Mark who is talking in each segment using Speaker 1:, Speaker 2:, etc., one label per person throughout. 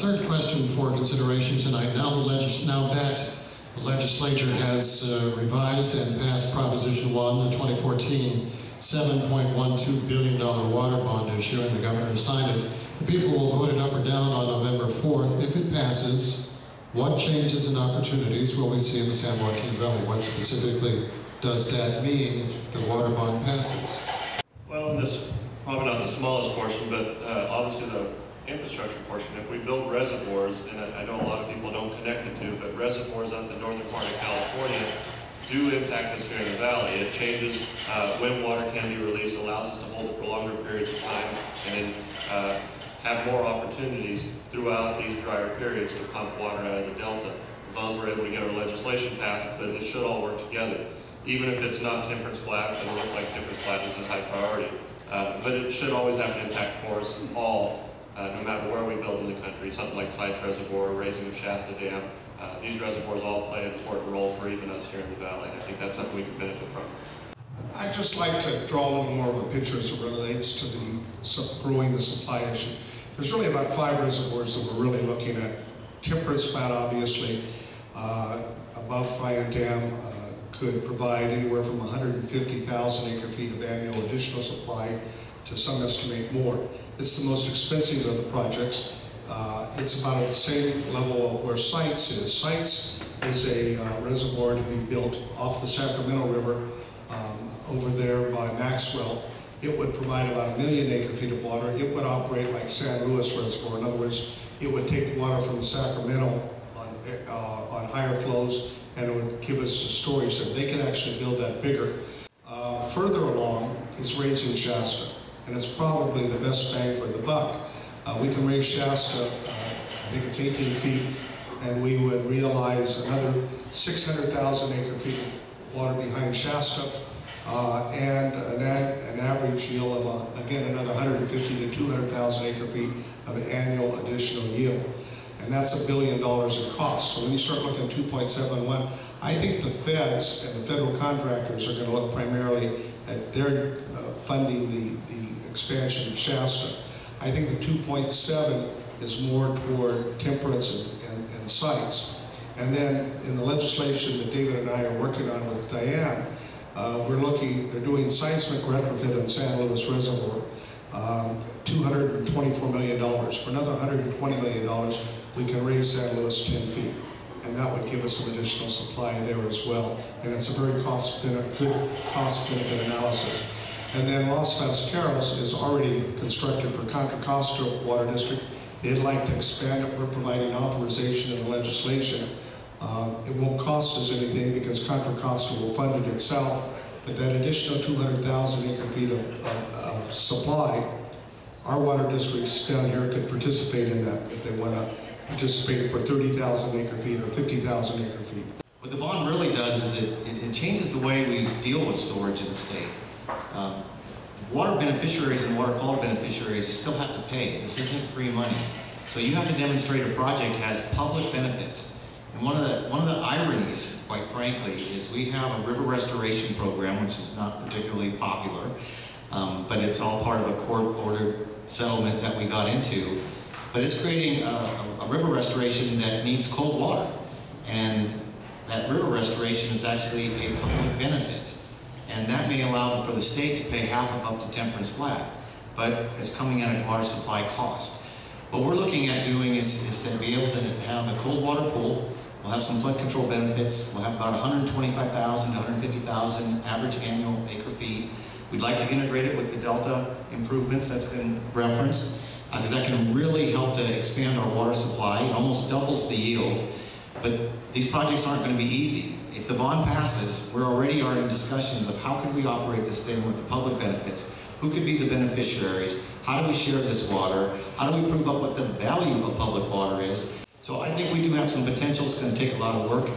Speaker 1: third question for consideration tonight. Now that the legislature has revised and passed Proposition 1, the 2014 $7.12 billion water bond issue, and the governor has signed it, the people will vote it up or down on November 4th. If it passes, what changes and opportunities will we see in the San Joaquin Valley? What specifically does that mean if the water bond passes?
Speaker 2: Well, in this, probably not the smallest portion, but obviously the infrastructure portion, if we build reservoirs, and I know a lot of people don't connect the two, but reservoirs up the northern part of California do impact us here in the valley. It changes when water can be released, allows us to hold it for longer periods of time, and then have more opportunities throughout these drier periods to pump water out of the delta. As long as we're able to get our legislation passed, then it should all work together. Even if it's not Temperance Flat, and it looks like Temperance Flat is a high priority. But it should always have an impact for us all, no matter where we build in the country. Something like Sites Reservoir, raising of Shasta Dam. These reservoirs all play an important role for even us here in the valley, and I think that's something we can benefit from.
Speaker 3: I'd just like to draw a little more of a picture as it relates to the growing the supply issue. There's really about 5 reservoirs that we're really looking at. Temperance Flat, obviously, above Fryant Dam, could provide anywhere from 150,000 acre-feet of annual additional supply to some estimate more. It's the most expensive of the projects. It's about at the same level of where Sites is. Sites is a reservoir to be built off the Sacramento River over there by Maxwell. It would provide about 1 million acre-feet of water. It would operate like San Luis Reservoir. In other words, it would take water from the Sacramento on higher flows, and it would give us a storage there. They can actually build that bigger. Further along is raising Shasta, and it's probably the best bang for the buck. We can raise Shasta, I think it's 18 feet, and we would realize another 600,000 acre-feet of water behind Shasta, and an average yield of, again, another 150 to 200,000 acre-feet of annual additional yield. And that's $1 billion in cost. So when you start looking at 2.71, I think the feds and the federal contractors are going to look primarily at their funding the expansion of Shasta. I think the 2.7 is more toward Temperance and Sites. And then in the legislation that David and I are working on with Diane, they're doing seismic retrofit in San Luis Reservoir, $224 million. For another $120 million, we can raise San Luis 10 feet. And that would give us some additional supply there as well. And it's a very good cost-benefit analysis. And then Los Vasqueros is already constructed for Contra Costa Water District. They'd like to expand it. We're providing authorization in the legislation. It won't cost us anything because Contra Costa will fund it itself. But that additional 200,000 acre-feet of supply, our water districts down here could participate in that if they want to participate for 30,000 acre-feet or 50,000 acre-feet.
Speaker 4: What the bond really does is it changes the way we deal with storage in the state. Water beneficiaries and water quality beneficiaries, you still have to pay. This isn't free money. So you have to demonstrate a project has public benefits. And one of the ironies, quite frankly, is we have a river restoration program, which is not particularly popular, but it's all part of a court-ordered settlement that we got into. But it's creating a river restoration that needs cold water. And that river restoration is actually a public benefit. And that may allow for the state to pay half of up to Temperance Flat, but it's coming at a water supply cost. What we're looking at doing is to be able to have a cold water pool. We'll have some flood control benefits. We'll have about 125,000 to 150,000 average annual acre-feet. We'd like to integrate it with the Delta improvements that's been referenced, because that can really help to expand our water supply. It almost doubles the yield, but these projects aren't going to be easy. If the bond passes, we already are in discussions of how can we operate this thing with the public benefits, who could be the beneficiaries, how do we share this water, how do we prove up what the value of public water is. So I think we do have some potential. It's going to take a lot of work.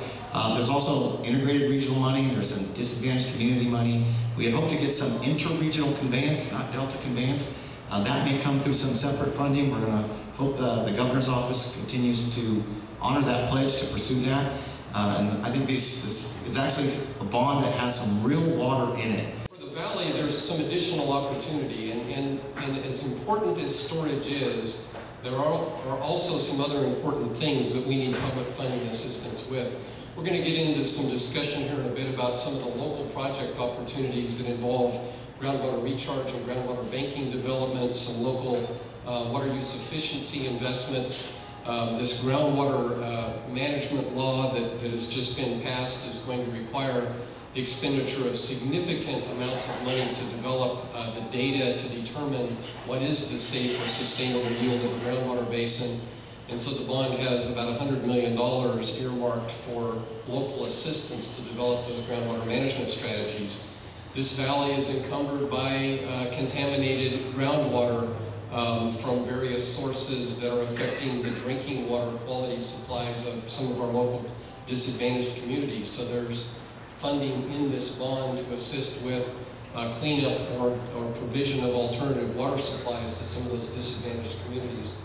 Speaker 4: There's also integrated regional money, there's some disadvantaged community money. We had hoped to get some inter-regional conveyance, not Delta conveyance. That may come through some separate funding. We're going to hope the governor's office continues to honor that pledge to pursue that. And I think this is actually a bond that has some real water in it.
Speaker 5: For the valley, there's some additional opportunity, and as important as storage is, There are also some other important things that we need public funding assistance with. We're going to get into some discussion here in a bit about some of the local project opportunities that involve groundwater recharge and groundwater banking development, some local water use efficiency investments. This groundwater management law that has just been passed is going to require the expenditure of significant amounts of money to develop the data to determine what is the safe or sustainable yield of a groundwater basin. And so the bond has about $100 million earmarked for local assistance to develop those groundwater management strategies. This valley is encumbered by contaminated groundwater from various sources that are affecting the drinking water quality supplies of some of our local disadvantaged communities. So there's funding in this bond to assist with cleanup or provision of alternative water supplies to some of those disadvantaged communities.